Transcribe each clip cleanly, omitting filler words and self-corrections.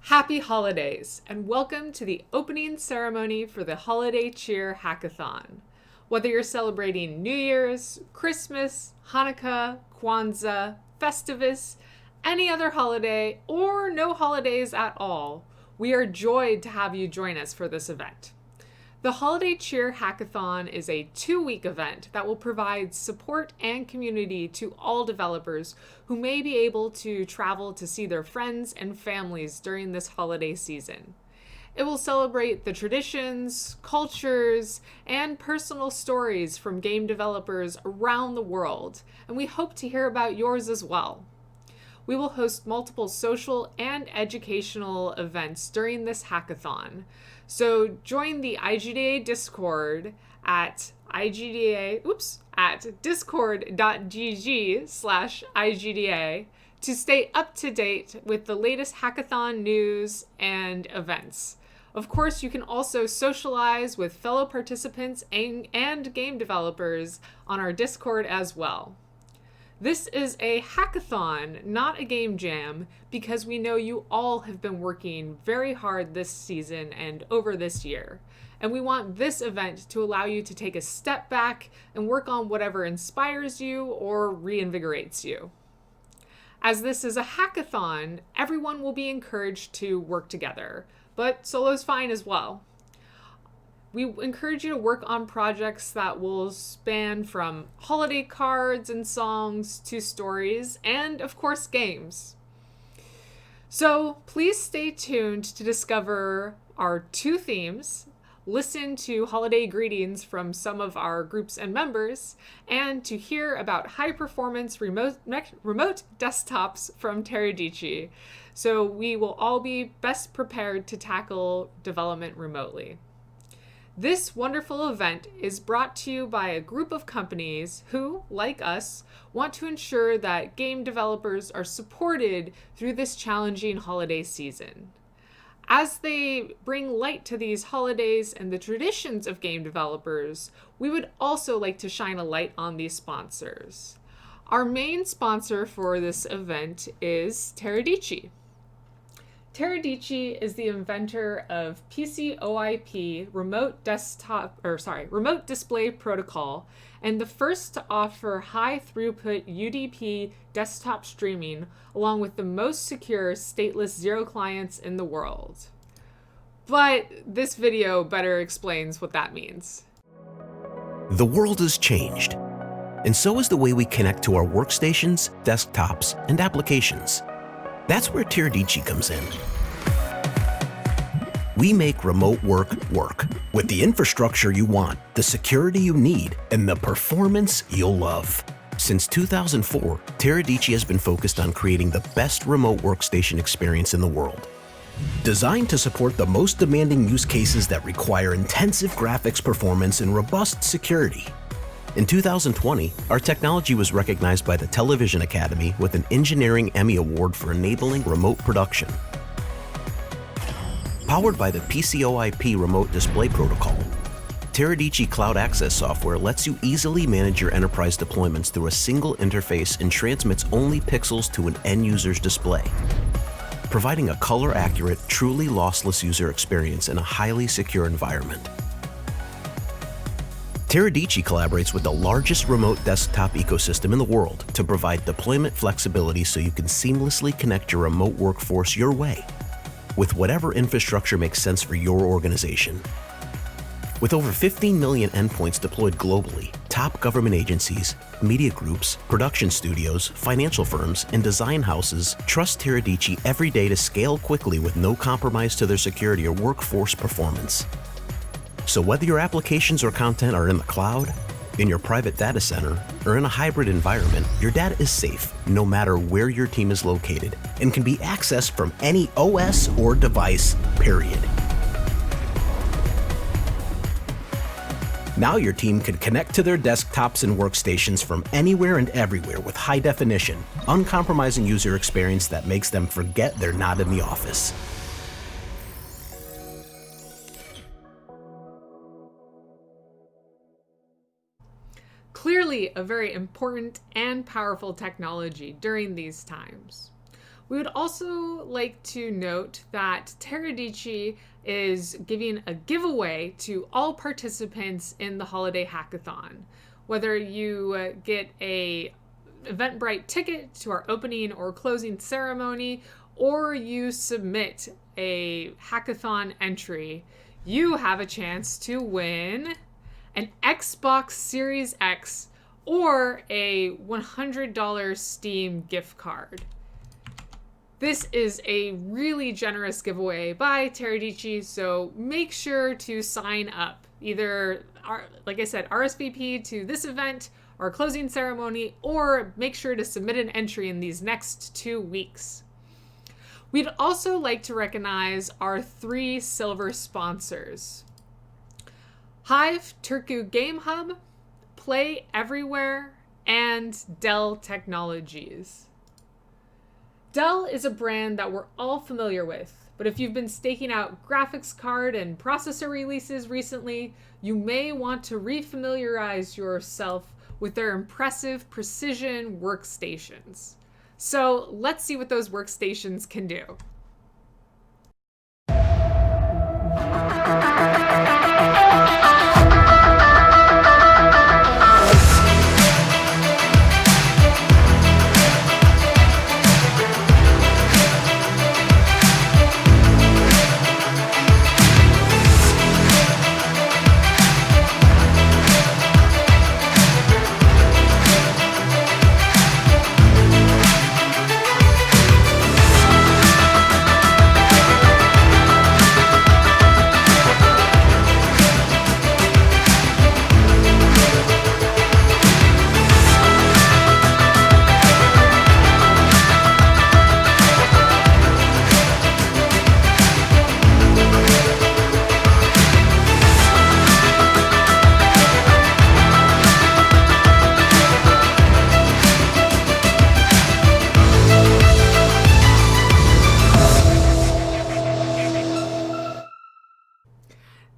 Happy holidays, and welcome to the opening ceremony for the Holiday Cheer Hackathon. Whether you're celebrating New Year's, Christmas, Hanukkah, Kwanzaa, Festivus, any other holiday, or no holidays at all, we are joyed to have you join us for this event. The Holiday Cheer Hackathon is a 2-week event that will provide support and community to all developers who may be able to travel to see their friends and families during this holiday season. It will celebrate the traditions, cultures, and personal stories from game developers around the world, and we hope to hear about yours as well. We will host multiple social and educational events during this hackathon. So join the IGDA Discord at discord.gg/IGDA to stay up to date with the latest hackathon news and events. Of course, you can also socialize with fellow participants and game developers on our Discord as well. This is a hackathon, not a game jam, because we know you all have been working very hard this season and over this year. And we want this event to allow you to take a step back and work on whatever inspires you or reinvigorates you. As this is a hackathon, everyone will be encouraged to work together, but solo's fine as well. We encourage you to work on projects that will span from holiday cards and songs to stories and, of course, games. So please stay tuned to discover our 2 themes, listen to holiday greetings from some of our groups and members, and to hear about high-performance remote desktops from Teradici. So we will all be best prepared to tackle development remotely. This wonderful event is brought to you by a group of companies who, like us, want to ensure that game developers are supported through this challenging holiday season. As they bring light to these holidays and the traditions of game developers, we would also like to shine a light on these sponsors. Our main sponsor for this event is Teradici. Teradici is the inventor of PCOIP remote display protocol and the first to offer high throughput UDP desktop streaming along with the most secure stateless zero clients in the world. But this video better explains what that means. The world has changed, and so has the way we connect to our workstations, desktops, and applications. That's where Teradici comes in. We make remote work work with the infrastructure you want, the security you need, and the performance you'll love. Since 2004, Teradici has been focused on creating the best remote workstation experience in the world. Designed to support the most demanding use cases that require intensive graphics performance and robust security. In 2020, our technology was recognized by the Television Academy with an Engineering Emmy Award for enabling remote production. Powered by the PCOIP remote display protocol, Teradici Cloud Access software lets you easily manage your enterprise deployments through a single interface and transmits only pixels to an end user's display, providing a color-accurate, truly lossless user experience in a highly secure environment. Teradici collaborates with the largest remote desktop ecosystem in the world to provide deployment flexibility so you can seamlessly connect your remote workforce your way, with whatever infrastructure makes sense for your organization. With over 15 million endpoints deployed globally, top government agencies, media groups, production studios, financial firms, and design houses trust Teradici every day to scale quickly with no compromise to their security or workforce performance. So whether your applications or content are in the cloud, in your private data center, or in a hybrid environment, your data is safe no matter where your team is located and can be accessed from any OS or device, period. Now your team can connect to their desktops and workstations from anywhere and everywhere with high definition, uncompromising user experience that makes them forget they're not in the office. Clearly a very important and powerful technology during these times. We would also like to note that Teradici is giving a giveaway to all participants in the Holiday Hackathon. Whether you get a Eventbrite ticket to our opening or closing ceremony, or you submit a hackathon entry, you have a chance to win an Xbox Series X or a $100 Steam gift card. This is a really generous giveaway by Teradici, so make sure to sign up. Either, like I said, RSVP to this event or closing ceremony, or make sure to submit an entry in these next 2 weeks. We'd also like to recognize our 3 silver sponsors: Hive Turku Game Hub, Play Everywhere, and Dell Technologies. Dell is a brand that we're all familiar with, but if you've been staking out graphics card and processor releases recently, you may want to refamiliarize yourself with their impressive precision workstations. So let's see what those workstations can do.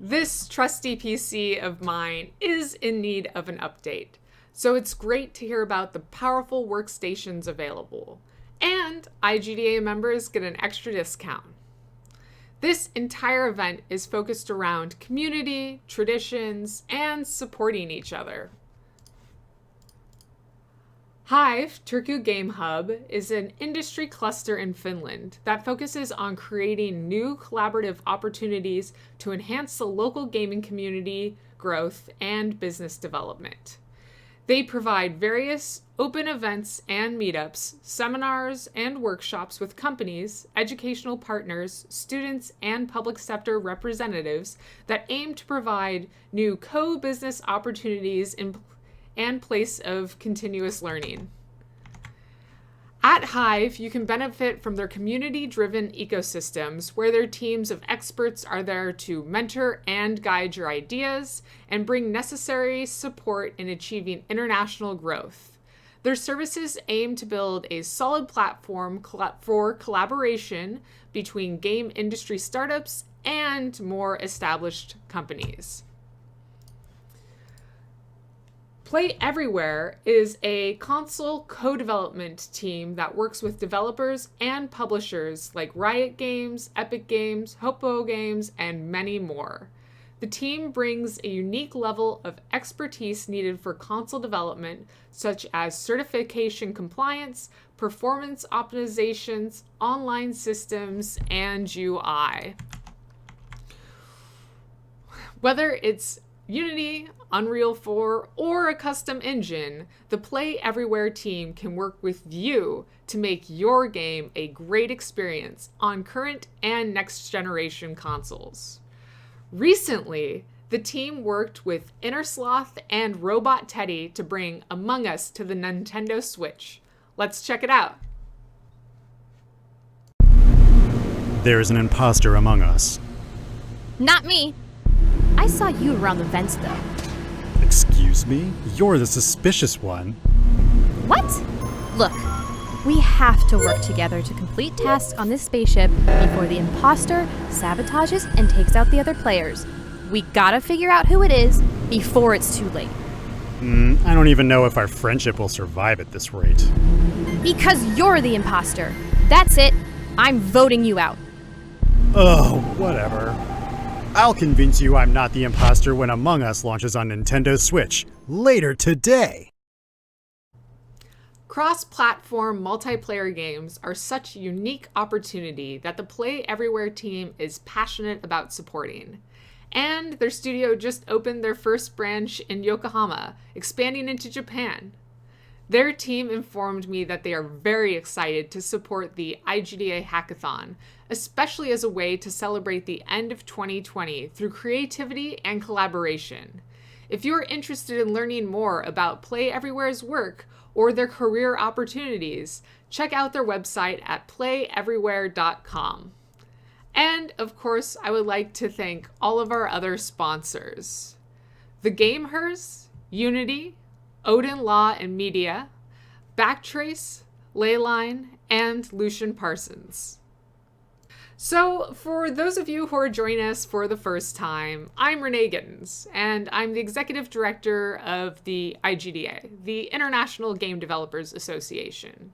This trusty PC of mine is in need of an update, so it's great to hear about the powerful workstations available, and IGDA members get an extra discount. This entire event is focused around community, traditions, and supporting each other. Hive Turku Game Hub is an industry cluster in Finland that focuses on creating new collaborative opportunities to enhance the local gaming community growth and business development. They provide various open events and meetups, seminars, and workshops with companies, educational partners, students, and public sector representatives that aim to provide new co-business opportunities and place of continuous learning. At Hive, you can benefit from their community-driven ecosystems where their teams of experts are there to mentor and guide your ideas and bring necessary support in achieving international growth. Their services aim to build a solid platform for collaboration between game industry startups and more established companies. Play Everywhere is a console co-development team that works with developers and publishers like Riot Games, Epic Games, Hopo Games, and many more. The team brings a unique level of expertise needed for console development, such as certification compliance, performance optimizations, online systems, and UI. Whether it's Unity, Unreal 4, or a custom engine, the Play Everywhere team can work with you to make your game a great experience on current and next generation consoles. Recently, the team worked with Innersloth and Robot Teddy to bring Among Us to the Nintendo Switch. Let's check it out. There is an imposter among us. Not me. I saw you around the vents, though. Excuse me? You're the suspicious one. What? Look, we have to work together to complete tasks on this spaceship before the imposter sabotages and takes out the other players. We gotta figure out who it is before it's too late. I don't even know if our friendship will survive at this rate. Because you're the imposter. That's it. I'm voting you out. Oh, whatever. I'll convince you I'm not the imposter when Among Us launches on Nintendo Switch later today. Cross-platform multiplayer games are such a unique opportunity that the Play Everywhere team is passionate about supporting. And their studio just opened their first branch in Yokohama, expanding into Japan. Their team informed me that they are very excited to support the IGDA Hackathon, especially as a way to celebrate the end of 2020 through creativity and collaboration. If you are interested in learning more about Play Everywhere's work or their career opportunities, check out their website at playeverywhere.com. And, of course, I would like to thank all of our other sponsors. The Gamehers, Unity, Odin Law and Media, Backtrace, Leyline, and Lucian Parsons. So, for those of you who are joining us for the first time, I'm Renee Gittins, and I'm the Executive Director of the IGDA, the International Game Developers Association.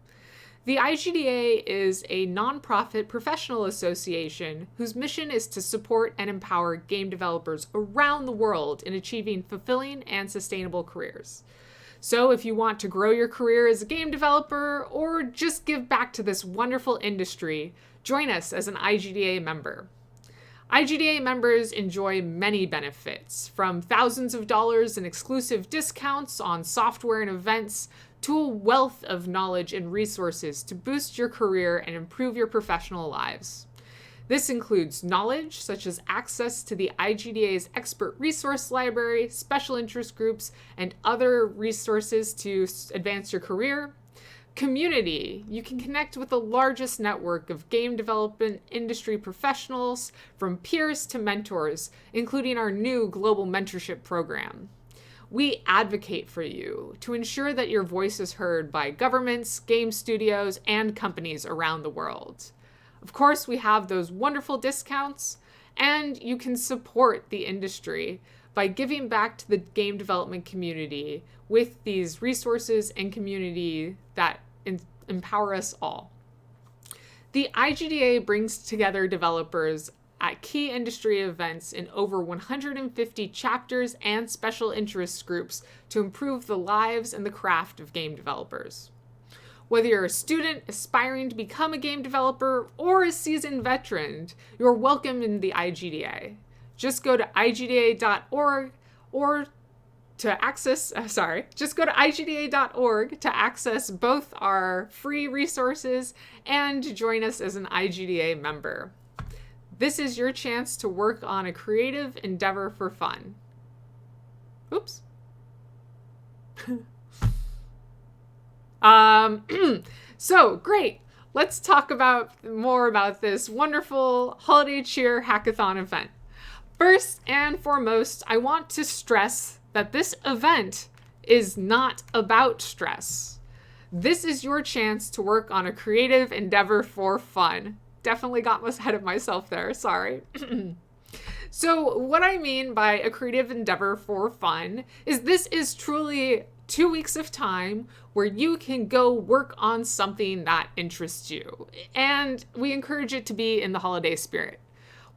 The IGDA is a nonprofit professional association whose mission is to support and empower game developers around the world in achieving fulfilling and sustainable careers. So if you want to grow your career as a game developer or just give back to this wonderful industry, join us as an IGDA member. IGDA members enjoy many benefits, from thousands of dollars in exclusive discounts on software and events to a wealth of knowledge and resources to boost your career and improve your professional lives. This includes knowledge, such as access to the IGDA's expert resource library, special interest groups, and other resources to advance your career. Community. You can connect with the largest network of game development industry professionals, from peers to mentors, including our new global mentorship program. We advocate for you to ensure that your voice is heard by governments, game studios, and companies around the world. Of course, we have those wonderful discounts, and you can support the industry by giving back to the game development community with these resources and community that empower us all. The IGDA brings together developers at key industry events in over 150 chapters and special interest groups to improve the lives and the craft of game developers. Whether you're a student aspiring to become a game developer or a seasoned veteran, you're welcome in the IGDA. Just go to igda.org just go to igda.org to access both our free resources and join us as an IGDA member. This is your chance to work on a creative endeavor for fun. Oops. So great. Let's talk more about this wonderful Holiday Cheer Hackathon event. First and foremost, I want to stress that this event is not about stress. This is your chance to work on a creative endeavor for fun. Definitely got ahead of myself there, sorry. So what I mean by a creative endeavor for fun is this is truly 2 weeks of time where you can go work on something that interests you. And we encourage it to be in the holiday spirit.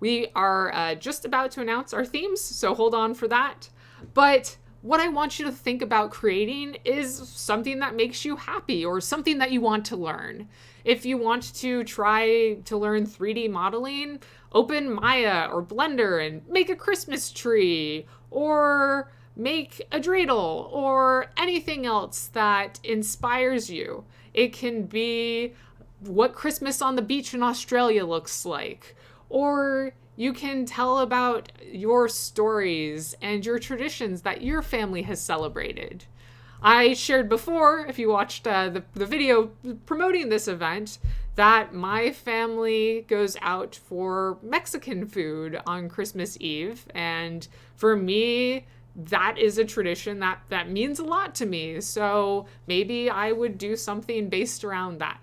We are just about to announce our themes, so hold on for that. But what I want you to think about creating is something that makes you happy or something that you want to learn. If you want to try to learn 3D modeling, open Maya or Blender and make a Christmas tree or make a dreidel or anything else that inspires you. It can be what Christmas on the beach in Australia looks like, or you can tell about your stories and your traditions that your family has celebrated. I shared before, if you watched the video promoting this event, that my family goes out for Mexican food on Christmas Eve. And for me, that is a tradition that means a lot to me. So maybe I would do something based around that.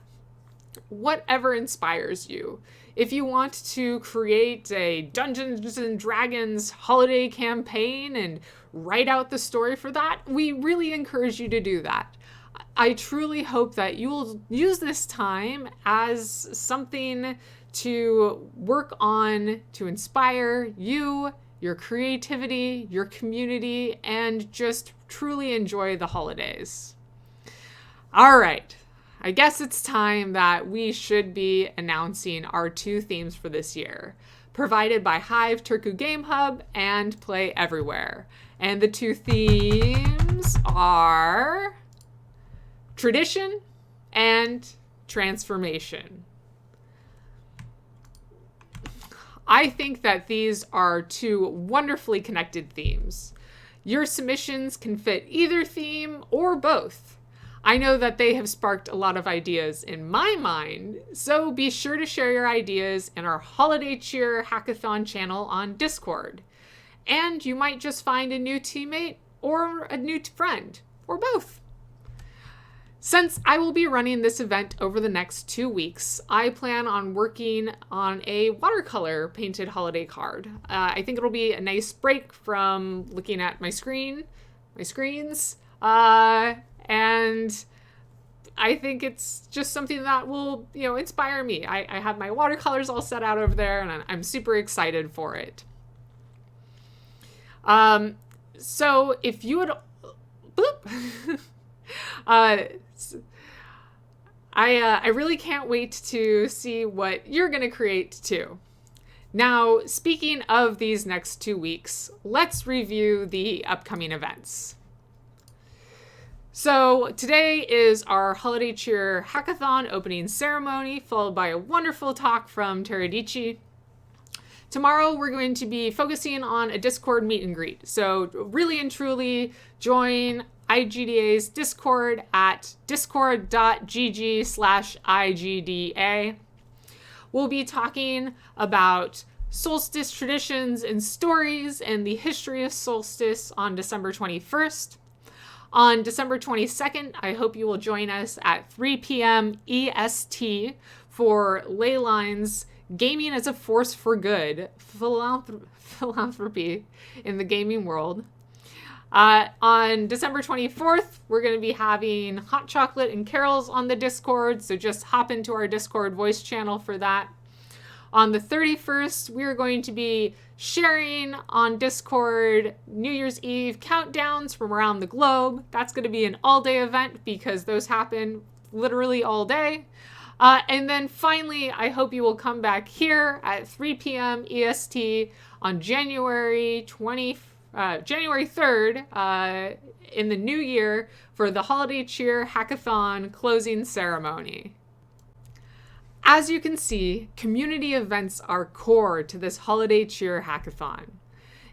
Whatever inspires you. If you want to create a Dungeons and Dragons holiday campaign and write out the story for that, we really encourage you to do that. I truly hope that you will use this time as something to work on to inspire you, your creativity, your community, and just truly enjoy the holidays. All right. I guess it's time that we should be announcing our 2 themes for this year, provided by Hive Turku Game Hub and Play Everywhere. And the 2 themes are tradition and transformation. I think that these are 2 wonderfully connected themes. Your submissions can fit either theme or both. I know that they have sparked a lot of ideas in my mind, so be sure to share your ideas in our Holiday Cheer Hackathon channel on Discord. And you might just find a new teammate or a new friend, or both. Since I will be running this event over the next 2 weeks, I plan on working on a watercolor painted holiday card. I think it'll be a nice break from looking at my screens, and I think it's just something that will, inspire me. I have my watercolors all set out over there, and I'm super excited for it. So if you would, I really can't wait to see what you're going to create too. Now, speaking of these next 2 weeks, let's review the upcoming events. So today is our Holiday Cheer Hackathon opening ceremony, followed by a wonderful talk from Teradici. Tomorrow, we're going to be focusing on a Discord meet and greet. So really and truly join IGDA's Discord at discord.gg/IGDA. We'll be talking about solstice traditions and stories and the history of solstice on December 21st. On December 22nd, I hope you will join us at 3 p.m. EST for Leyline's Gaming as a Force for Good philanthropy in the gaming world. On December 24th, we're going to be having hot chocolate and carols on the Discord, so just hop into our Discord voice channel for that. On the 31st, we're going to be sharing on Discord New Year's Eve countdowns from around the globe. That's going to be an all-day event because those happen literally all day. And then finally, I hope you will come back here at 3 p.m. EST on January 3rd in the new year for the Holiday Cheer Hackathon closing ceremony. As you can see, community events are core to this Holiday Cheer Hackathon.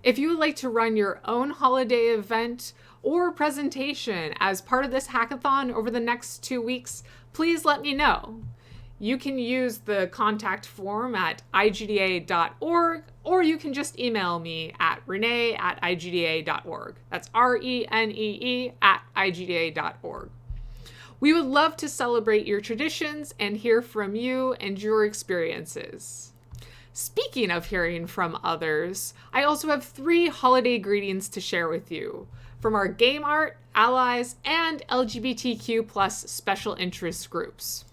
If you would like to run your own holiday event or presentation as part of this hackathon over the next 2 weeks, please let me know. You can use the contact form at igda.org, or you can just email me at renee@igda.org. That's RENEE@igda.org. We would love to celebrate your traditions and hear from you and your experiences. Speaking of hearing from others, I also have 3 holiday greetings to share with you from our game art, allies, and LGBTQ+ special interest groups.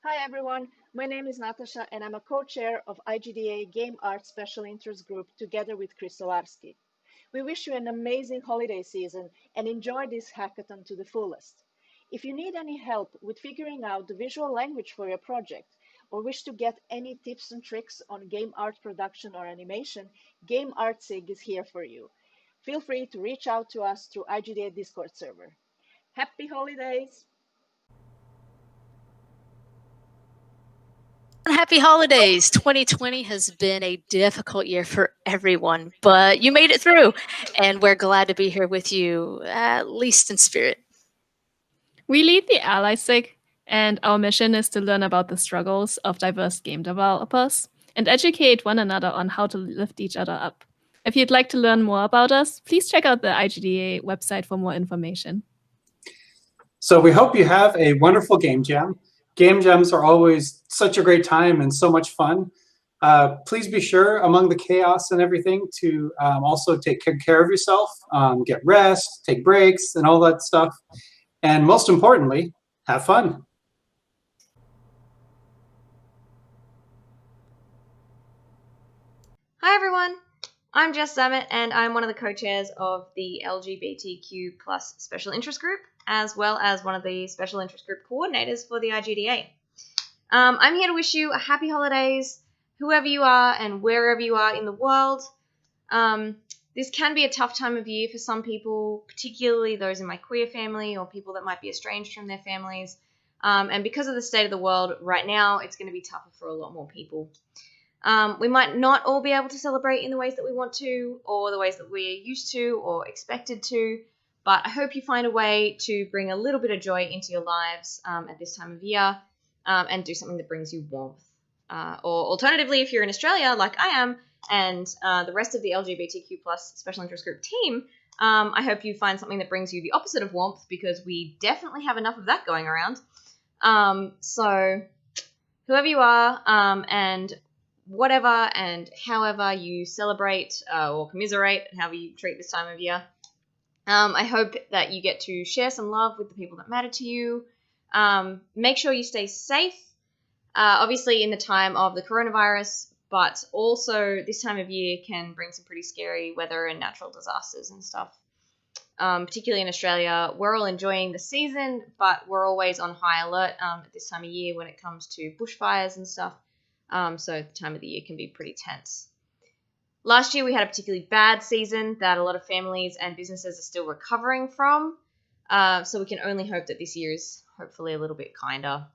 Hi everyone, my name is Natasha and I'm a co-chair of IGDA Game Art Special Interest Group together with Chris Solarski. We wish you an amazing holiday season and enjoy this hackathon to the fullest. If you need any help with figuring out the visual language for your project or wish to get any tips and tricks on game art production or animation, Game Art SIG is here for you. Feel free to reach out to us through IGDA Discord server. Happy holidays! Happy holidays. 2020 has been a difficult year for everyone, but you made it through, and we're glad to be here with you, at least in spirit. We lead the Ally SIG, And our mission is to learn about the struggles of diverse game developers and educate one another on how to lift each other up. If you'd like to learn more about us, please check out the IGDA website for more information. So we hope you have a wonderful game jam. Game jams are always such a great time and so much fun. Please be sure, among the chaos and everything, to also take good care of yourself, get rest, take breaks, and all that stuff. And most importantly, have fun. Hi everyone, I'm Jess Zammit and I'm one of the co-chairs of the LGBTQ plus special interest group, as well as one of the special interest group coordinators for the IGDA. I'm here to wish you a happy holidays, whoever you are and wherever you are in the world. This can be a tough time of year for some people, particularly those in my queer family or people that might be estranged from their families. And because of the state of the world right now, it's going to be tougher for a lot more people. We might not all be able to celebrate in the ways that we want to, or the ways that we're used to or expected to, but I hope you find a way to bring a little bit of joy into your lives at this time of year, and do something that brings you warmth. Or alternatively, if you're in Australia, like I am, and the rest of the LGBTQ plus special interest group team, I hope you find something that brings you the opposite of warmth, because we definitely have enough of that going around. So whoever you are, and whatever and however you celebrate or commiserate, however you treat this time of year, I hope that you get to share some love with the people that matter to you. Make sure you stay safe, obviously in the time of the coronavirus, but also this time of year can bring some pretty scary weather and natural disasters and stuff. Particularly in Australia, we're all enjoying the season, but we're always on high alert at this time of year when it comes to bushfires and stuff. So the time of the year can be pretty tense. Last year we had a particularly bad season that a lot of families and businesses are still recovering from. So we can only hope that this year is hopefully a little bit kinder.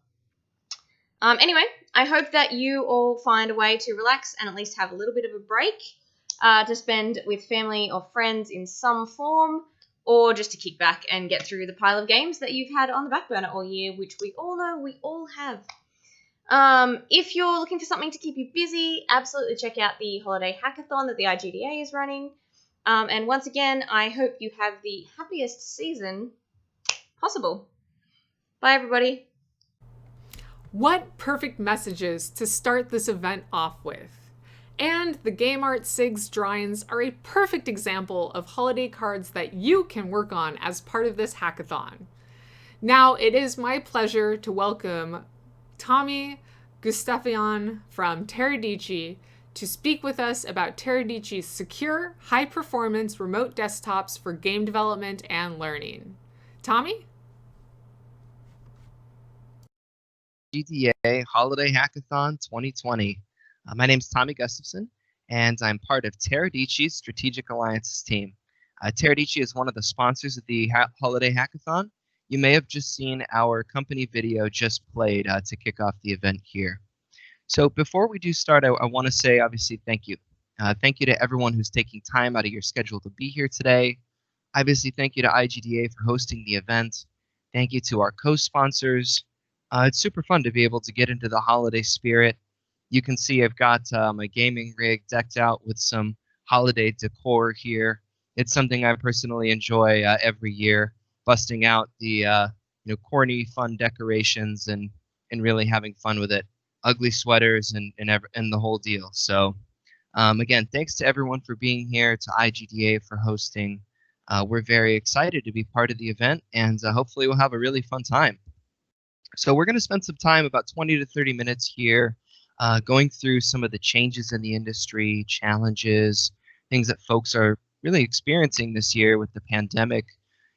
Anyway, I hope that you all find a way to relax and at least have a little bit of a break to spend with family or friends in some form, or just to kick back and get through the pile of games that you've had on the back burner all year, which we all know we all have. If you're looking for something to keep you busy, absolutely check out the Holiday Hackathon that the IGDA is running. And once again, I hope you have the happiest season possible. Bye, everybody. What perfect messages to start this event off with. And the Game Art SIGs drawings are a perfect example of holiday cards that you can work on as part of this hackathon. Now, it is my pleasure to welcome Tommy Gustafian from Teradici to speak with us about Teradici's secure, high-performance remote desktops for game development and learning. Tommy? IGDA Holiday Hackathon 2020. My name is Tommy Gustafson, and I'm part of Teradici's Strategic Alliances team. Teradici is one of the sponsors of the Holiday Hackathon. You may have just seen our company video just played to kick off the event here. So before we do start, I want to say, obviously, thank you. Thank you to everyone who's taking time out of your schedule to be here today. Obviously, thank you to IGDA for hosting the event. Thank you to our co-sponsors. It's super fun to be able to get into the holiday spirit. You can see I've got my gaming rig decked out with some holiday decor here. It's something I personally enjoy every year, busting out the corny, fun decorations and really having fun with it. Ugly sweaters and the whole deal. So again, thanks to everyone for being here, to IGDA for hosting. We're very excited to be part of the event, and hopefully we'll have a really fun time. So we're going to spend some time, about 20 to 30 minutes here, going through some of the changes in the industry, challenges, things that folks are really experiencing this year with the pandemic.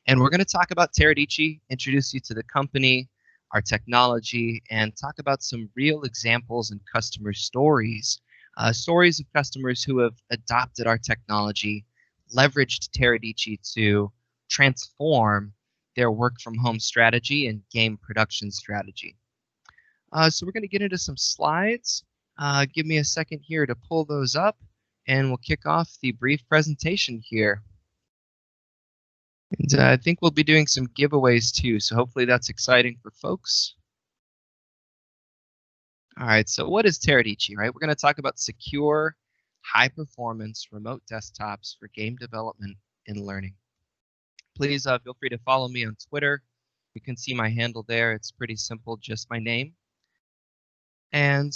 And we're going to talk about Teradici, introduce you to the company, our technology, and talk about some real examples and customer stories. Stories of customers who have adopted our technology, leveraged Teradici to transform their work from home strategy and game production strategy. So we're going to get into some slides. Give me a second here to pull those up, and we'll kick off the brief presentation here. And I think we'll be doing some giveaways too, so hopefully that's exciting for folks. All right, so what is Teradici, right? We're going to talk about secure, high-performance remote desktops for game development and learning. Please feel free to follow me on Twitter. You can see my handle there. It's pretty simple, just my name. And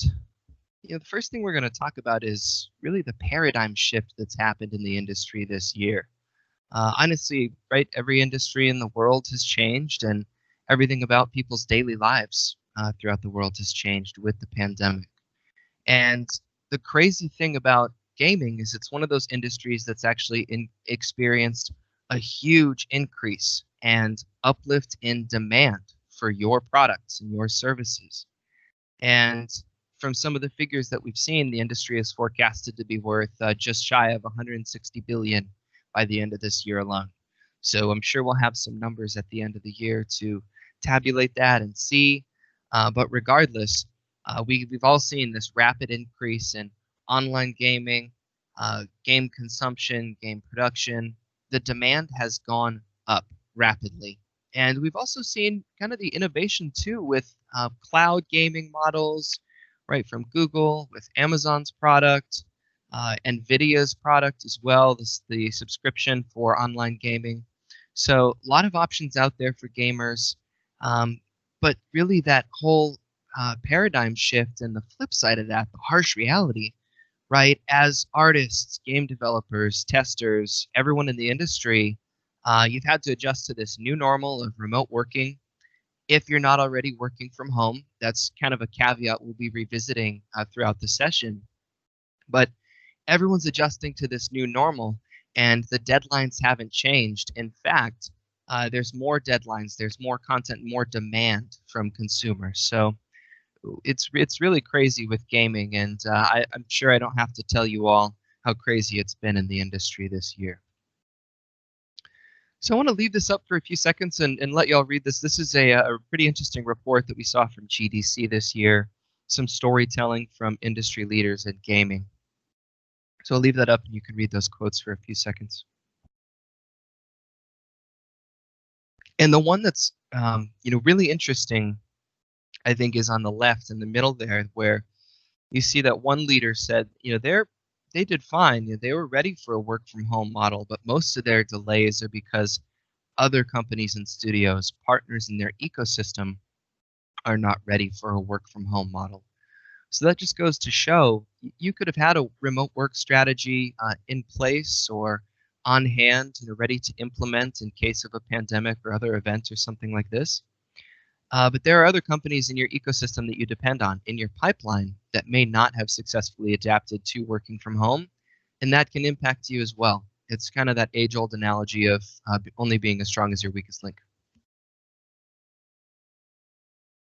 the first thing we're going to talk about is really the paradigm shift that's happened in the industry this year. Honestly, right, every industry in the world has changed, and everything about people's daily lives throughout the world has changed with the pandemic. And the crazy thing about gaming is it's one of those industries that's actually experienced a huge increase and uplift in demand for your products and your services. And from some of the figures that we've seen, the industry is forecasted to be worth just shy of 160 billion by the end of this year alone. So I'm sure we'll have some numbers at the end of the year to tabulate that and see. But regardless, we've all seen this rapid increase in online gaming, game consumption, game production. The demand has gone up rapidly. And we've also seen kind of the innovation too with cloud gaming models, right, from Google, with Amazon's product, NVIDIA's product as well, the subscription for online gaming. So a lot of options out there for gamers. But really that whole paradigm shift and the flip side of that, the harsh reality, right, as artists, game developers, testers, everyone in the industry, you've had to adjust to this new normal of remote working. If you're not already working from home, that's kind of a caveat we'll be revisiting throughout the session. But everyone's adjusting to this new normal, and the deadlines haven't changed. In fact, there's more deadlines, there's more content, more demand from consumers. So it's really crazy with gaming, and I'm sure I don't have to tell you all how crazy it's been in the industry this year. So I want to leave this up for a few seconds and let y'all read this. This is a pretty interesting report that we saw from GDC this year, some storytelling from industry leaders in gaming. So I'll leave that up and you can read those quotes for a few seconds. And the one that's really interesting, I think, is on the left in the middle there, where you see that one leader said, they did fine. They were ready for a work from home model, but most of their delays are because other companies and studios, partners in their ecosystem, are not ready for a work from home model. So that just goes to show you could have had a remote work strategy in place or on hand, ready to implement in case of a pandemic or other event or something like this. But there are other companies in your ecosystem that you depend on in your pipeline that may not have successfully adapted to working from home, and that can impact you as well. It's kind of that age-old analogy of only being as strong as your weakest link.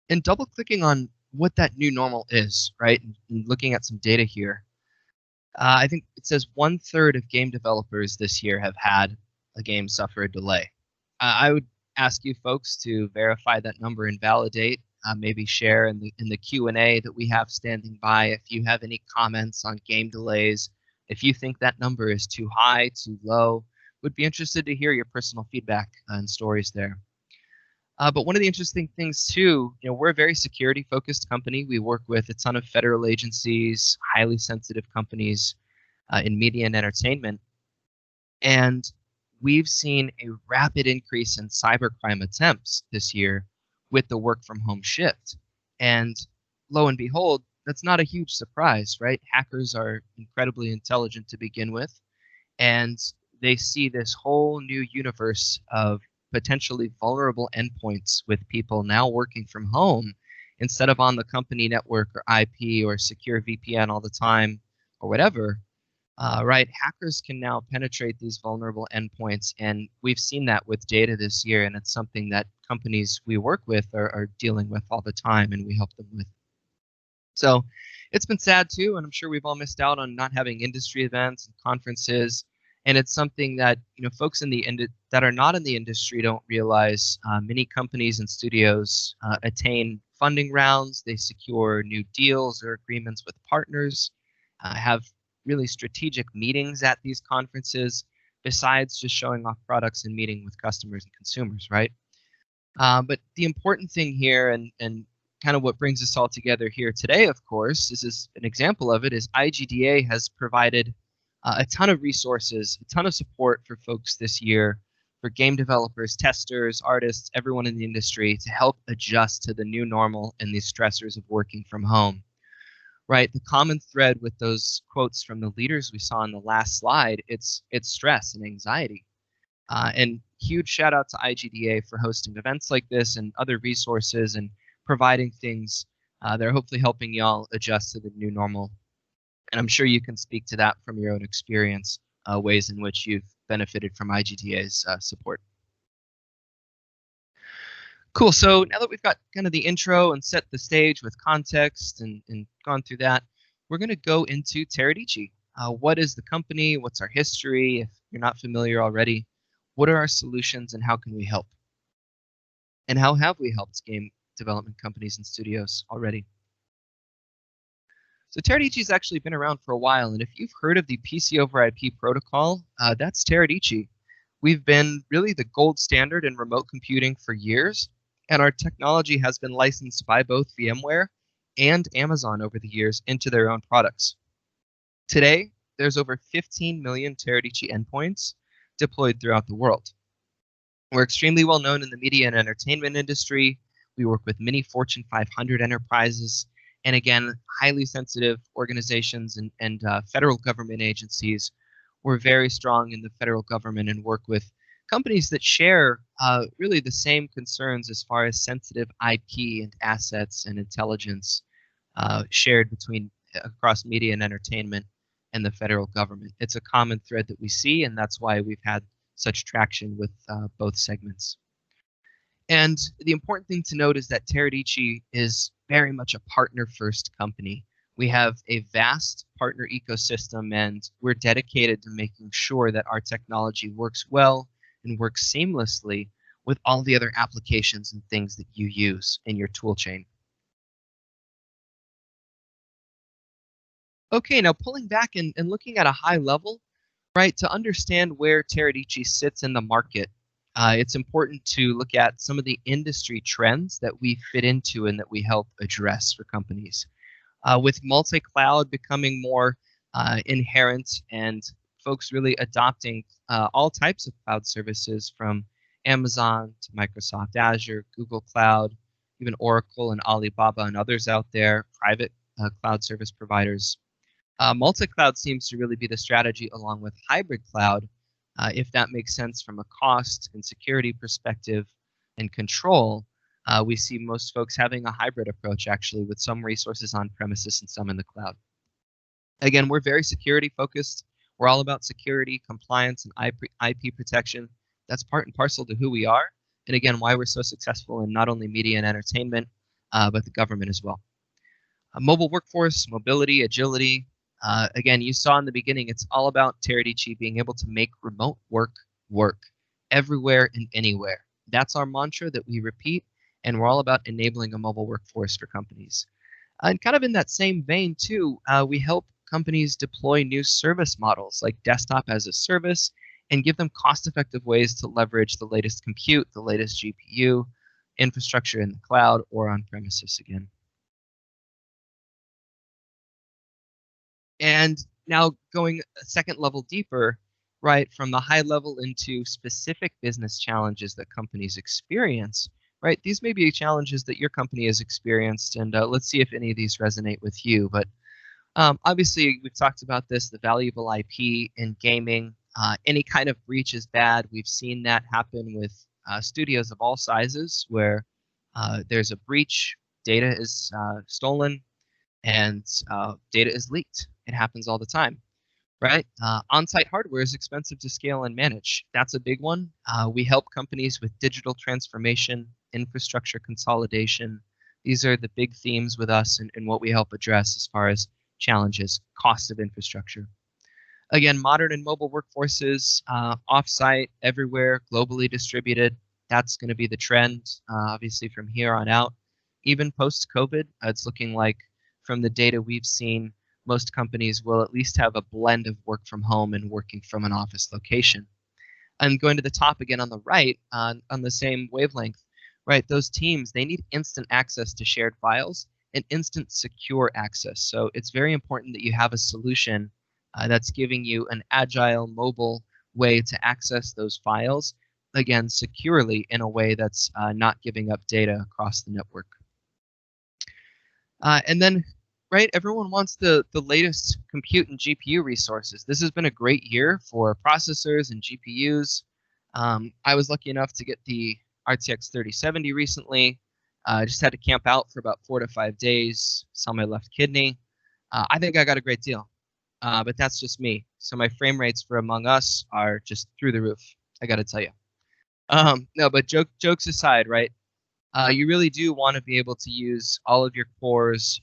And double-clicking on what that new normal is, right, and looking at some data here, I think it says 1/3 of game developers this year have had a game suffer a delay. I would ask you folks to verify that number and validate, maybe share in the Q&A that we have standing by if you have any comments on game delays. If you think that number is too high, too low, would be interested to hear your personal feedback and stories there. But one of the interesting things too, we're a very security-focused company. We work with a ton of federal agencies, highly sensitive companies in media and entertainment. And we've seen a rapid increase in cybercrime attempts this year with the work from home shift. And lo and behold, that's not a huge surprise, right? Hackers are incredibly intelligent to begin with, and they see this whole new universe of potentially vulnerable endpoints with people now working from home instead of on the company network or IP or secure VPN all the time or whatever. Right, hackers can now penetrate these vulnerable endpoints, and we've seen that with data this year, and it's something that companies we work with are dealing with all the time, and we help them with. So it's been sad too, and I'm sure we've all missed out on not having industry events and conferences, and it's something that folks in that are not in the industry don't realize. Many companies and studios attain funding rounds, they secure new deals or agreements with partners, have really strategic meetings at these conferences, besides just showing off products and meeting with customers and consumers, right? But the important thing here, and kind of what brings us all together here today, of course, this is an example of it, is IGDA has provided a ton of resources, a ton of support for folks this year, for game developers, testers, artists, everyone in the industry to help adjust to the new normal and these stressors of working from home. Right, the common thread with those quotes from the leaders we saw in the last slide, it's stress and anxiety. And huge shout out to IGDA for hosting events like this and other resources and providing things that are hopefully helping y'all adjust to the new normal. And I'm sure you can speak to that from your own experience, ways in which you've benefited from IGDA's support. Cool, so now that we've got kind of the intro and set the stage with context and gone through that, we're going to go into Teradici. What is the company? What's our history? If you're not familiar already, what are our solutions and how can we help? And how have we helped game development companies and studios already? So Teradici has actually been around for a while, and if you've heard of the PC over IP protocol, that's Teradici. We've been really the gold standard in remote computing for years, and our technology has been licensed by both VMware and Amazon over the years into their own products. Today, there's over 15 million Teradici endpoints deployed throughout the world. We're extremely well known in the media and entertainment industry. We work with many Fortune 500 enterprises, and again, highly sensitive organizations and federal government agencies. We're very strong in the federal government and work with companies that share really the same concerns as far as sensitive IP and assets and intelligence shared across media and entertainment and the federal government. It's a common thread that we see, and that's why we've had such traction with both segments. And the important thing to note is that Teradici is very much a partner-first company. We have a vast partner ecosystem, and we're dedicated to making sure that our technology works well and works seamlessly with all the other applications and things that you use in your tool chain. Okay, now pulling back and looking at a high level, right, to understand where Teradici sits in the market, it's important to look at some of the industry trends that we fit into and that we help address for companies. With multi-cloud becoming more inherent and folks really adopting all types of cloud services from Amazon to Microsoft Azure, Google Cloud, even Oracle and Alibaba and others out there, private cloud service providers. Multi-cloud seems to really be the strategy along with hybrid cloud, if that makes sense from a cost and security perspective and control. We see most folks having a hybrid approach actually with some resources on premises and some in the cloud. Again, we're very security focused. We're all about security, compliance, and IP protection. That's part and parcel to who we are. And again, why we're so successful in not only media and entertainment, but the government as well. Mobile workforce, mobility, agility. Again, you saw in the beginning, it's all about Teradici being able to make remote work work everywhere and anywhere. That's our mantra that we repeat, and we're all about enabling a mobile workforce for companies. And kind of in that same vein too, we help companies deploy new service models like desktop as a service and give them cost-effective ways to leverage the latest compute, the latest GPU, infrastructure in the cloud or on premises again. And now going a second level deeper, right, from the high level into specific business challenges that companies experience, right? These may be challenges that your company has experienced, and let's see if any of these resonate with you. But obviously, we've talked about this, the valuable IP in gaming. Any kind of breach is bad. We've seen that happen with studios of all sizes where there's a breach, data is stolen, and data is leaked. It happens all the time, right? On-site hardware is expensive to scale and manage. That's a big one. We help companies with digital transformation, infrastructure consolidation. These are the big themes with us and what we help address as far as challenges, cost of infrastructure. Again, modern and mobile workforces, off-site, everywhere, globally distributed. That's going to be the trend, obviously, from here on out. Even post-COVID, it's looking like from the data we've seen, most companies will at least have a blend of work from home and working from an office location. And going to the top again on the right, on the same wavelength, right? Those teams, they need instant access to shared files and instant secure access. So it's very important that you have a solution that's giving you an agile, mobile way to access those files, again, securely in a way that's not giving up data across the network. And then, right, everyone wants the latest compute and GPU resources. This has been a great year for processors and GPUs. I was lucky enough to get the RTX 3070 recently. I just had to camp out for about 4 to 5 days, sell my left kidney. I think I got a great deal, but that's just me. So my frame rates for Among Us are just through the roof, I got to tell you. No, but jokes aside, right? You really do want to be able to use all of your cores,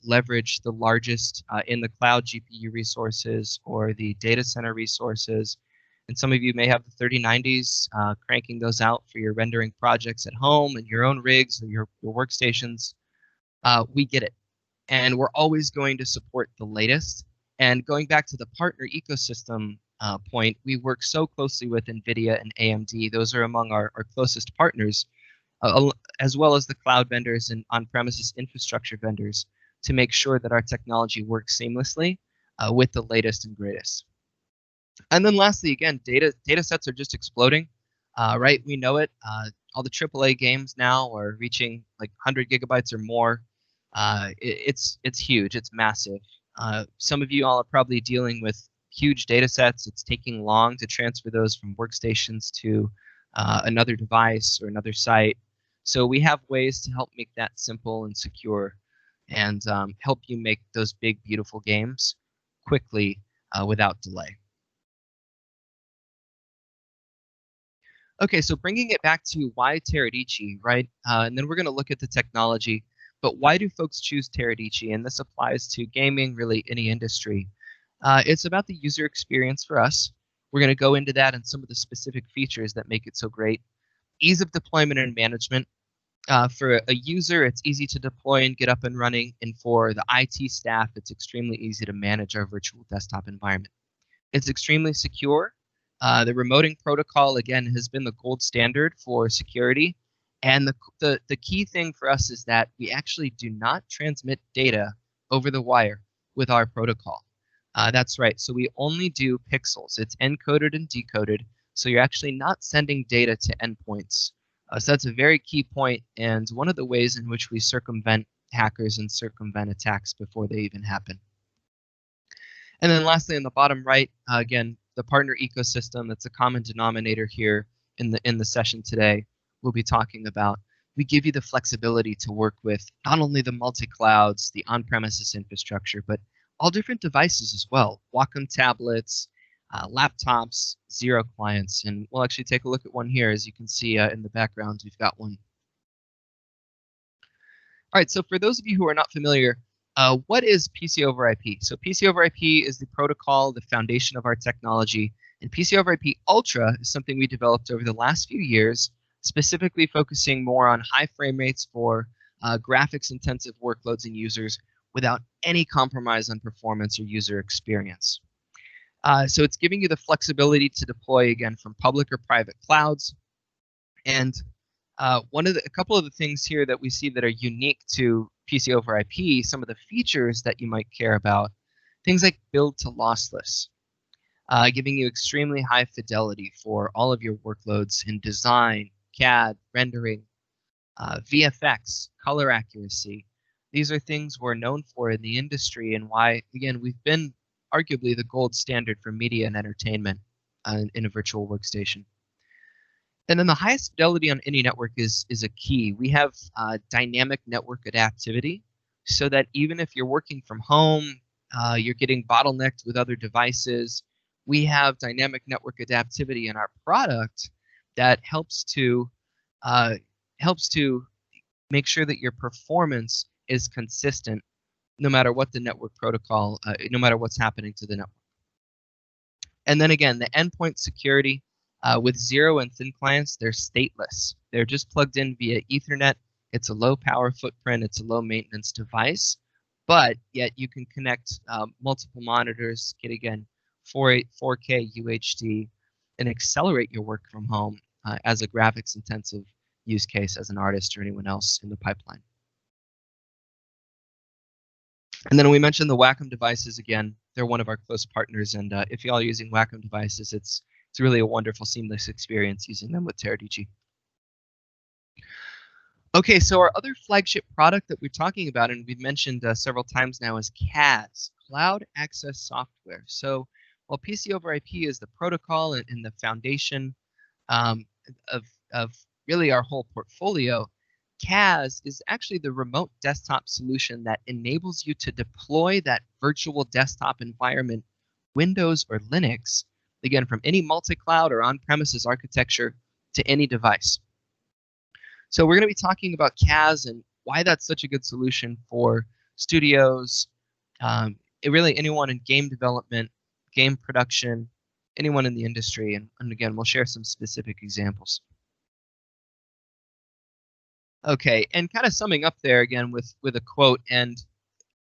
leverage the largest in the cloud GPU resources or the data center resources. And some of you may have the 3090s, cranking those out for your rendering projects at home and your own rigs or your workstations. We get it. And we're always going to support the latest. And going back to the partner ecosystem point, we work so closely with NVIDIA and AMD. Those are among our closest partners, as well as the cloud vendors and on-premises infrastructure vendors, to make sure that our technology works seamlessly with the latest and greatest. And then lastly, again, data sets are just exploding, right? We know it. All the AAA games now are reaching like 100 gigabytes or more. It's huge. It's massive. Some of you all are probably dealing with huge data sets. It's taking long to transfer those from workstations to another device or another site. So we have ways to help make that simple and secure and help you make those big, beautiful games quickly without delay. Okay, so bringing it back to why Teradici, right? And then we're going to look at the technology, but why do folks choose Teradici? And this applies to gaming, really any industry. It's about the user experience for us. We're going to go into that and some of the specific features that make it so great. Ease of deployment and management. For a user, it's easy to deploy and get up and running. And for the IT staff, it's extremely easy to manage our virtual desktop environment. It's extremely secure. The remoting protocol, again, has been the gold standard for security. And the key thing for us is that we actually do not transmit data over the wire with our protocol. That's right. So we only do pixels. It's encoded and decoded. So you're actually not sending data to endpoints. So that's a very key point, and one of the ways in which we circumvent hackers and circumvent attacks before they even happen. And then lastly, in the bottom right, again, the partner ecosystem. That's a common denominator here in the session today. We'll be talking about. We give you the flexibility to work with not only the multi-clouds, the on-premises infrastructure, but all different devices as well. Wacom tablets, laptops, Zero clients, and we'll actually take a look at one here. As you can see in the background, we've got one. All right, so for those of you who are not familiar, what is PC over IP? So PC over IP is the protocol, the foundation of our technology, and PC over IP Ultra is something we developed over the last few years, specifically focusing more on high frame rates for graphics-intensive workloads and users without any compromise on performance or user experience. So it's giving you the flexibility to deploy, again, from public or private clouds. And a couple of the things here that we see that are unique to PC over IP, some of the features that you might care about, things like build to lossless, giving you extremely high fidelity for all of your workloads in design, CAD, rendering, VFX, color accuracy. These are things we're known for in the industry, and why, again, we've been arguably the gold standard for media and entertainment in a virtual workstation. And then the highest fidelity on any network is a key. We have dynamic network adaptivity, so that even if you're working from home, you're getting bottlenecked with other devices, we have dynamic network adaptivity in our product that helps to make sure that your performance is consistent no matter what the network protocol, no matter what's happening to the network. And then again, the endpoint security with Zero and Thin clients, they're stateless. They're just plugged in via Ethernet. It's a low power footprint. It's a low maintenance device, but yet you can connect multiple monitors, get again 4K UHD, and accelerate your work from home as a graphics intensive use case as an artist or anyone else in the pipeline. And then we mentioned the Wacom devices again. They're one of our close partners, and if y'all are using Wacom devices, it's really a wonderful, seamless experience using them with Teradici. Okay, so our other flagship product that we're talking about, and we've mentioned several times now, is CAS, Cloud Access Software. So while PC over IP is the protocol and the foundation of really our whole portfolio, CAS is actually the remote desktop solution that enables you to deploy that virtual desktop environment, Windows or Linux, again, from any multi-cloud or on-premises architecture to any device. So we're going to be talking about CAS and why that's such a good solution for studios, really anyone in game development, game production, anyone in the industry. And again, we'll share some specific examples. Okay, and kind of summing up there again with a quote, and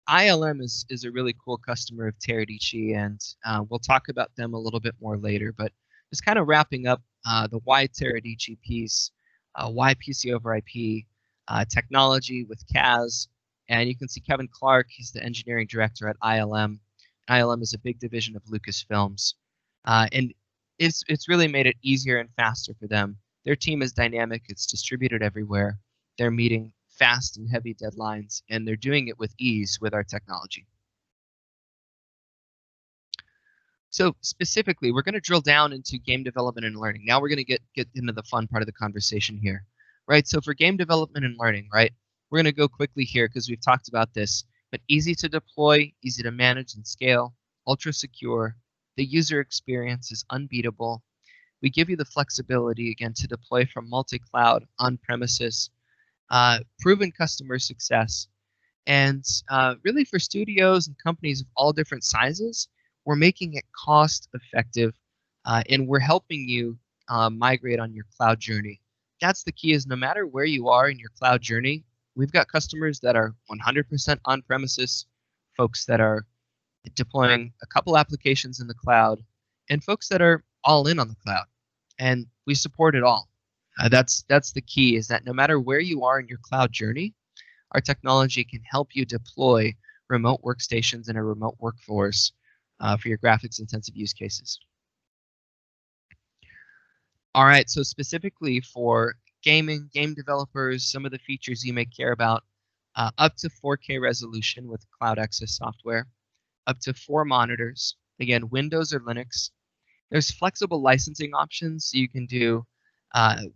ILM is a really cool customer of Teradici, and we'll talk about them a little bit more later, but just kind of wrapping up the why Teradici piece, why PC over IP, technology with CAS, and you can see Kevin Clark, he's the engineering director at ILM. ILM is a big division of Lucasfilms, and it's really made it easier and faster for them. Their team is dynamic, it's distributed everywhere. They're meeting fast and heavy deadlines, and they're doing it with ease with our technology. So specifically, we're going to drill down into game development and learning. Now we're going to get into the fun part of the conversation here, right? So for game development and learning, right, we're going to go quickly here because we've talked about this, but easy to deploy, easy to manage and scale, ultra secure. The user experience is unbeatable. We give you the flexibility, again, to deploy from multi-cloud, on-premises, proven customer success, and really for studios and companies of all different sizes, we're making it cost effective, and we're helping you migrate on your cloud journey. That's the key, is no matter where you are in your cloud journey, we've got customers that are 100% on premises, folks that are deploying a couple applications in the cloud, and folks that are all in on the cloud, and we support it all. That's the key, is that no matter where you are in your cloud journey, our technology can help you deploy remote workstations and a remote workforce for your graphics intensive use cases. All right, so specifically for gaming, game developers, some of the features you may care about, up to 4K resolution with cloud access software, up to 4 monitors, again, Windows or Linux. There's flexible licensing options, so you can do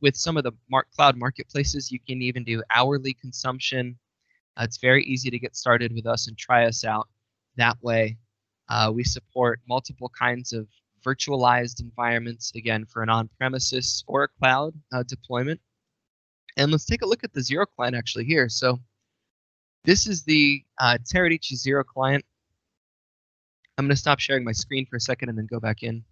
with some of the cloud marketplaces, you can even do hourly consumption. It's very easy to get started with us and try us out that way. We support multiple kinds of virtualized environments, again, for an on-premises or a cloud deployment. And let's take a look at the Zero client actually here. So this is the Teradici Zero client. I'm going to stop sharing my screen for a second and then go back in.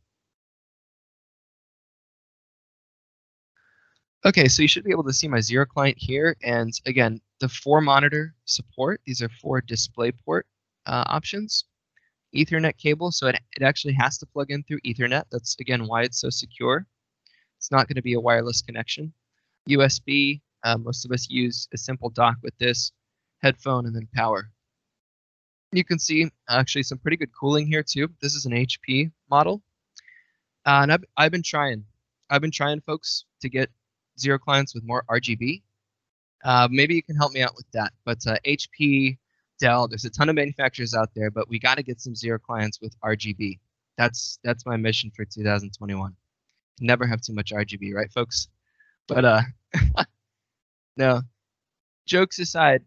Okay, so you should be able to see my Zero client here. And again, the 4 monitor support, these are 4 DisplayPort options. Ethernet cable, so it actually has to plug in through Ethernet. That's, again, why it's so secure. It's not going to be a wireless connection. USB, most of us use a simple dock with this, headphone, and then power. You can see actually some pretty good cooling here too. This is an HP model. And I've been trying, folks, to get Zero clients with more RGB. Maybe you can help me out with that. But HP, Dell, there's a ton of manufacturers out there, but we got to get some Zero clients with RGB. That's my mission for 2021. Never have too much RGB, right, folks? But no, jokes aside,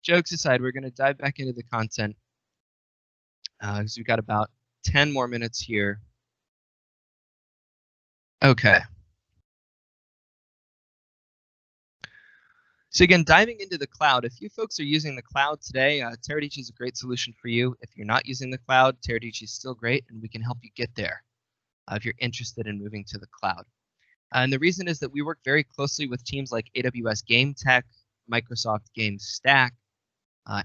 we're going to dive back into the content because we've got about 10 more minutes here. Okay. So again, diving into the cloud, if you folks are using the cloud today, Teradici is a great solution for you. If you're not using the cloud, Teradici is still great, and we can help you get there if you're interested in moving to the cloud. And the reason is that we work very closely with teams like AWS Game Tech, Microsoft Game Stack,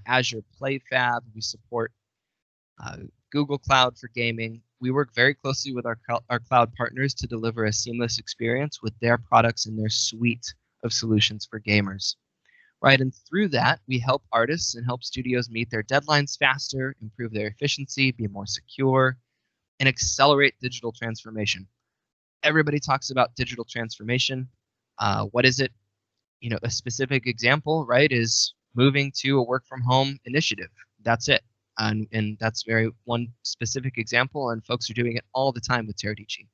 Azure PlayFab. We support Google Cloud for gaming. We work very closely with our cloud partners to deliver a seamless experience with their products and their suite of solutions for gamers. Right, and through that, we help artists and help studios meet their deadlines faster, improve their efficiency, be more secure, and accelerate digital transformation. Everybody talks about digital transformation. What is it? A specific example, right, is moving to a work from home initiative. That's it. And that's very one specific example, and folks are doing it all the time with Teradici.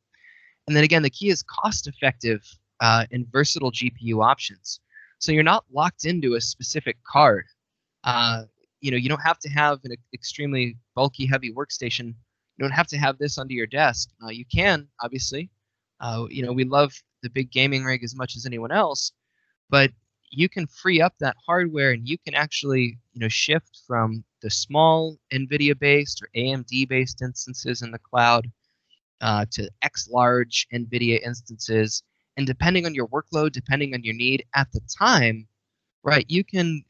And then again, the key is cost-effective and versatile GPU options. So you're not locked into a specific card. You don't have to have an extremely bulky, heavy workstation. You don't have to have this under your desk. You can, obviously. We love the big gaming rig as much as anyone else, but you can free up that hardware and you can actually, shift from the small NVIDIA-based or AMD-based instances in the cloud to X-large NVIDIA instances. And depending on your workload, depending on your need at the time, right, you can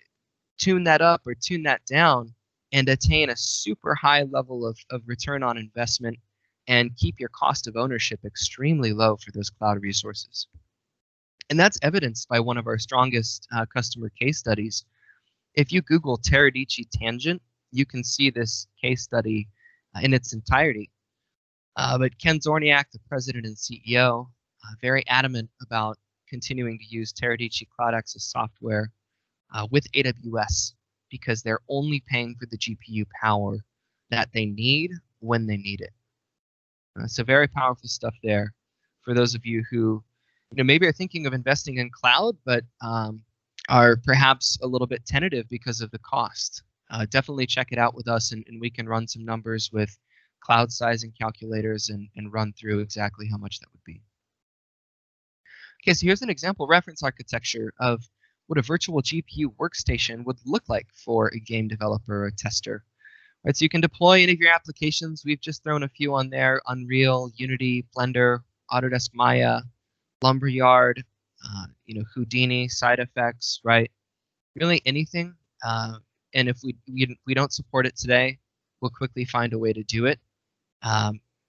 tune that up or tune that down and attain a super high level of return on investment and keep your cost of ownership extremely low for those cloud resources. And that's evidenced by one of our strongest customer case studies. If you Google Teradici tangent, you can see this case study in its entirety. But Ken Zorniak, the president and CEO, very adamant about continuing to use Teradici Cloud Access software with AWS because they're only paying for the GPU power that they need when they need it. So very powerful stuff there for those of you who maybe are thinking of investing in cloud, but are perhaps a little bit tentative because of the cost. Definitely check it out with us, and we can run some numbers with cloud sizing calculators and run through exactly how much that would be. Okay, so here's an example reference architecture of what a virtual GPU workstation would look like for a game developer or tester. Right, so you can deploy any of your applications. We've just thrown a few on there: Unreal, Unity, Blender, Autodesk Maya, Lumberyard, Houdini, side effects, right? Really anything. And if we don't support it today, we'll quickly find a way to do it.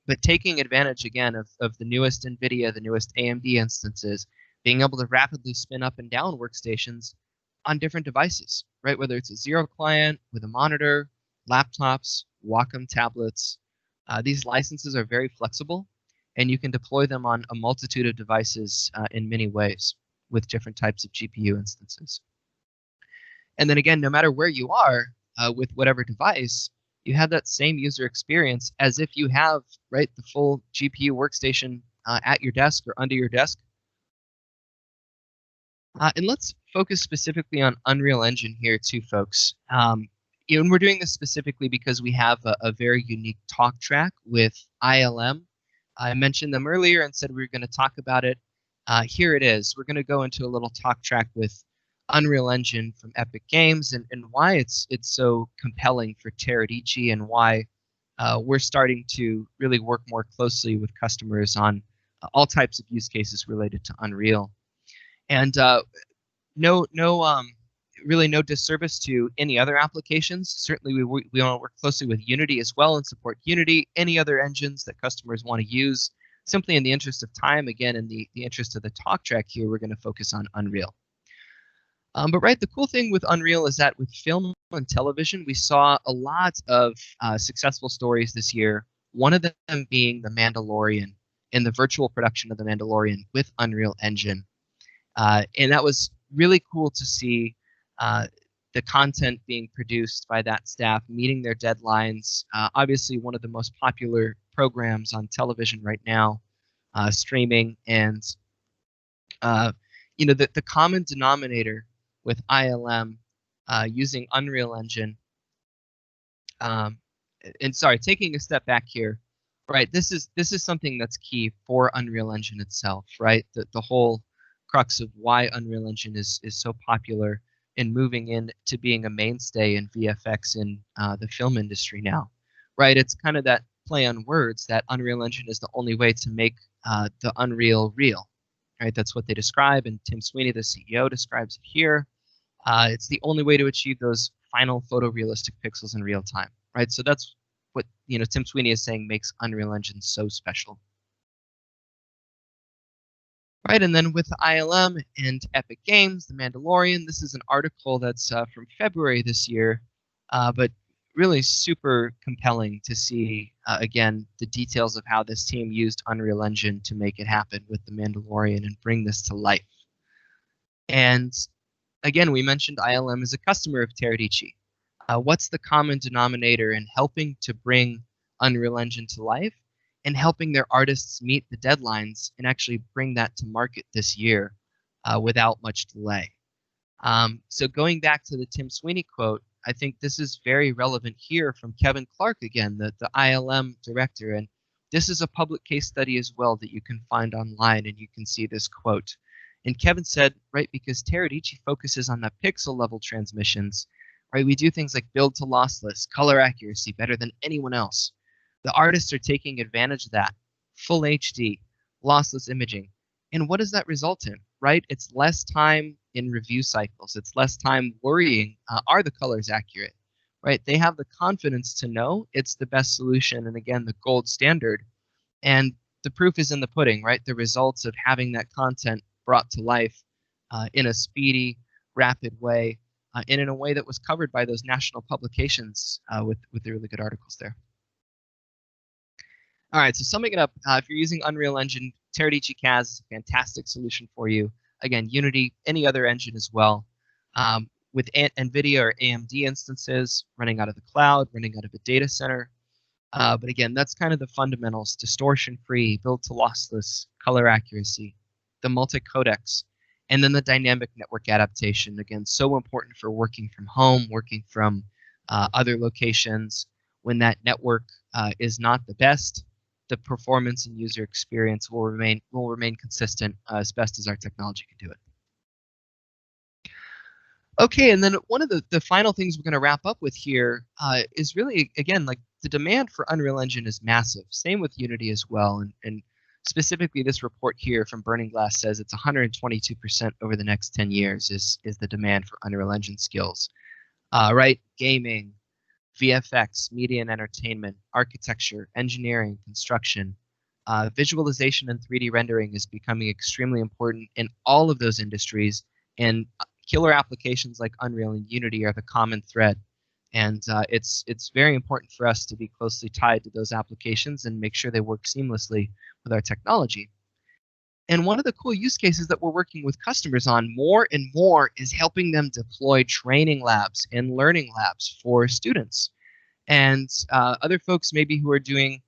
But taking advantage, again, of the newest NVIDIA, the newest AMD instances, being able to rapidly spin up and down workstations on different devices, right? Whether it's a Zero client with a monitor, laptops, Wacom tablets. These licenses are very flexible, and you can deploy them on a multitude of devices in many ways with different types of GPU instances. And then again, no matter where you are with whatever device, you have that same user experience as if you have, right, the full GPU workstation at your desk or under your desk. And let's focus specifically on Unreal Engine here too, folks. And we're doing this specifically because we have a very unique talk track with ILM. I mentioned them earlier and said we were going to talk about it. Here it is. We're going to go into a little talk track with Unreal Engine from Epic Games and why it's so compelling for Teradici and why we're starting to really work more closely with customers on all types of use cases related to Unreal. And really no disservice to any other applications. Certainly we want to work closely with Unity as well and support Unity, any other engines that customers want to use. Simply in the interest of time, again, in the interest of the talk track here, we're going to focus on Unreal. But right, the cool thing with Unreal is that with film and television, we saw a lot of successful stories this year, one of them being The Mandalorian and the virtual production of The Mandalorian with Unreal Engine. And that was really cool to see the content being produced by that staff, meeting their deadlines. Obviously, one of the most popular programs on television right now, streaming, and the common denominator with ILM using Unreal Engine. And sorry, taking a step back here, right? This is something that's key for Unreal Engine itself, right? The whole crux of why Unreal Engine is so popular and moving into being a mainstay in VFX in the film industry now, right? It's kind of that play on words that Unreal Engine is the only way to make the unreal real, right? That's what they describe, and Tim Sweeney, the CEO, describes it here. It's the only way to achieve those final photorealistic pixels in real time, right? So that's what Tim Sweeney is saying makes Unreal Engine so special. Right, and then with ILM and Epic Games, The Mandalorian, this is an article that's from February this year, but really super compelling to see, again, the details of how this team used Unreal Engine to make it happen with The Mandalorian and bring this to life. And again, we mentioned ILM is a customer of Teradici. What's the common denominator in helping to bring Unreal Engine to life and helping their artists meet the deadlines and actually bring that to market this year without much delay? So going back to the Tim Sweeney quote, I think this is very relevant here from Kevin Clark again, the ILM director. And this is a public case study as well that you can find online, and you can see this quote. And Kevin said, right, because Teradici focuses on the pixel level transmissions, right, we do things like build to lossless, color accuracy better than anyone else. The artists are taking advantage of that, full HD, lossless imaging. And what does that result in, right? It's less time in review cycles. It's less time worrying, are the colors accurate, right? They have the confidence to know it's the best solution and, again, the gold standard. And the proof is in the pudding, right? The results of having that content brought to life in a speedy, rapid way, and in a way that was covered by those national publications with the really good articles there. All right, so summing it up, if you're using Unreal Engine, Teradici CAS is a fantastic solution for you. Again, Unity, any other engine as well. With NVIDIA or AMD instances, running out of the cloud, running out of a data center. But again, that's kind of the fundamentals: distortion-free, build to lossless, color accuracy, the multi-codecs, and then the dynamic network adaptation. Again, so important for working from home, working from other locations. When that network is not the best, the performance and user experience will remain consistent as best as our technology can do it. Okay, and then one of the final things we're going to wrap up with here is really, again, like the demand for Unreal Engine is massive. Same with Unity as well. And specifically, this report here from Burning Glass says it's 122% over the next 10 years is the demand for Unreal Engine skills. Right? Gaming, VFX, media and entertainment, architecture, engineering, construction, visualization and 3D rendering is becoming extremely important in all of those industries, and killer applications like Unreal and Unity are the common thread. And it's very important for us to be closely tied to those applications and make sure they work seamlessly with our technology. And one of the cool use cases that we're working with customers on more and more is helping them deploy training labs and learning labs for students. And other folks maybe who are doing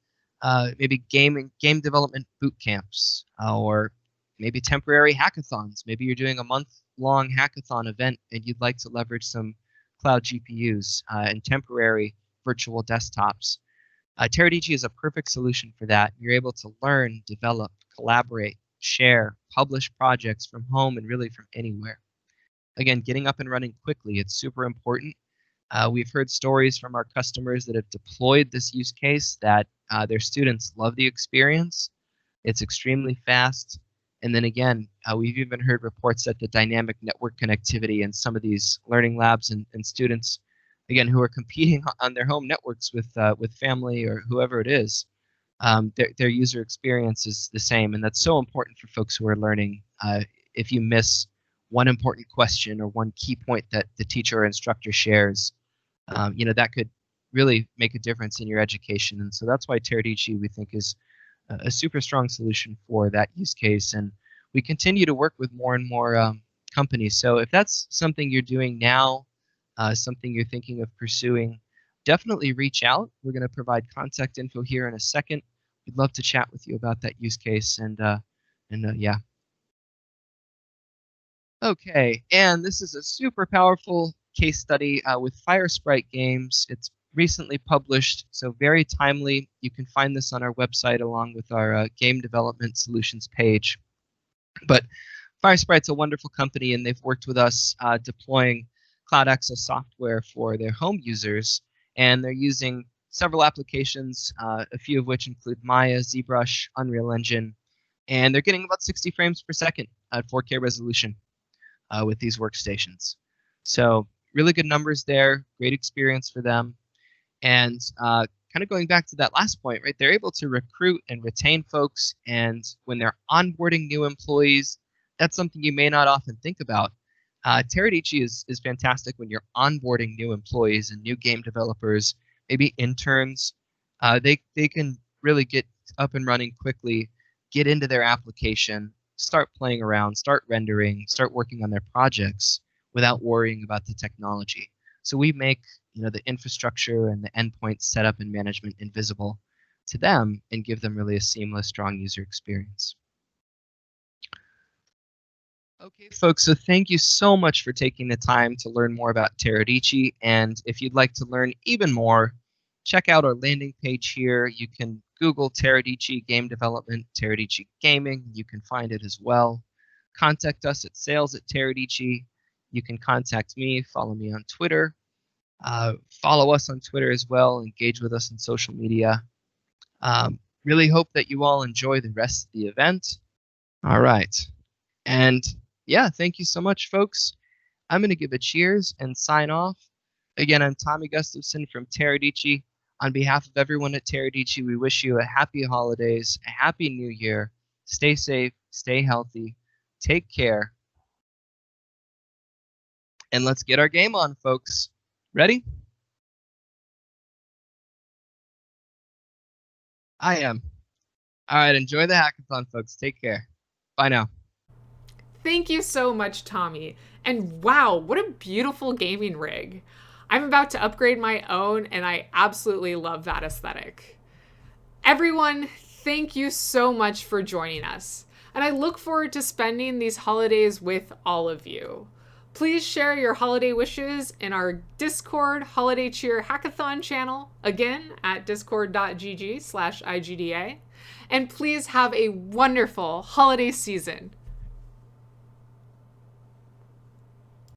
maybe game development boot camps or maybe temporary hackathons. Maybe you're doing a month-long hackathon event and you'd like to leverage some cloud GPUs and temporary virtual desktops. Teradici is a perfect solution for that. You're able to learn, develop, collaborate, share, publish projects from home and really from anywhere. Again, getting up and running quickly, it's super important. We've heard stories from our customers that have deployed this use case that their students love the experience. It's extremely fast. And then again, we've even heard reports that the dynamic network connectivity in some of these learning labs and students, again, who are competing on their home networks with family or whoever it is, their user experience is the same. And that's so important for folks who are learning. If you miss one important question or one key point that the teacher or instructor shares, that could really make a difference in your education. And so that's why Teradici, we think, is a super strong solution for that use case. And we continue to work with more and more companies. So if that's something you're doing now, something you're thinking of pursuing, definitely reach out. We're going to provide contact info here in a second. We'd love to chat with you about that use case. And yeah. Okay, and this is a super powerful case study with Firesprite Games. It's recently published, so very timely. You can find this on our website along with our game development solutions page. But Firesprite's a wonderful company, and they've worked with us deploying cloud access software for their home users, and they're using several applications, a few of which include Maya, ZBrush, Unreal Engine, and they're getting about 60 frames per second at 4K resolution with these workstations. So really good numbers there, great experience for them. And kind kind of going back to that last point, right? They're able to recruit and retain folks. And when they're onboarding new employees, that's something you may not often think about. Teradici is fantastic when you're onboarding new employees and new game developers, maybe interns. They can really get up and running quickly, get into their application, start playing around, start rendering, start working on their projects without worrying about the technology. So we make the infrastructure and the endpoint setup and management invisible to them and give them really a seamless, strong user experience. Okay, folks, so thank you so much for taking the time to learn more about Teradici. And if you'd like to learn even more, check out our landing page here. You can Google Teradici Game Development, Teradici Gaming. You can find it as well. Contact us at sales@Teradici. You can contact me, follow me on Twitter. Follow us on Twitter as well. Engage with us on social media. Really hope that you all enjoy the rest of the event. All right. And yeah, thank you so much, folks. I'm going to give a cheers and sign off. Again, I'm Tommy Gustafson from Teradici. On behalf of everyone at Teradici, we wish you a happy holidays, a happy new year. Stay safe, stay healthy, take care. And let's get our game on, folks. Ready? I am. All right, enjoy the hackathon, folks. Take care. Bye now. Thank you so much, Tommy. And wow, what a beautiful gaming rig. I'm about to upgrade my own, and I absolutely love that aesthetic. Everyone, thank you so much for joining us, and I look forward to spending these holidays with all of you. Please share your holiday wishes in our Discord Holiday Cheer Hackathon channel, again at discord.gg/IGDA, and please have a wonderful holiday season.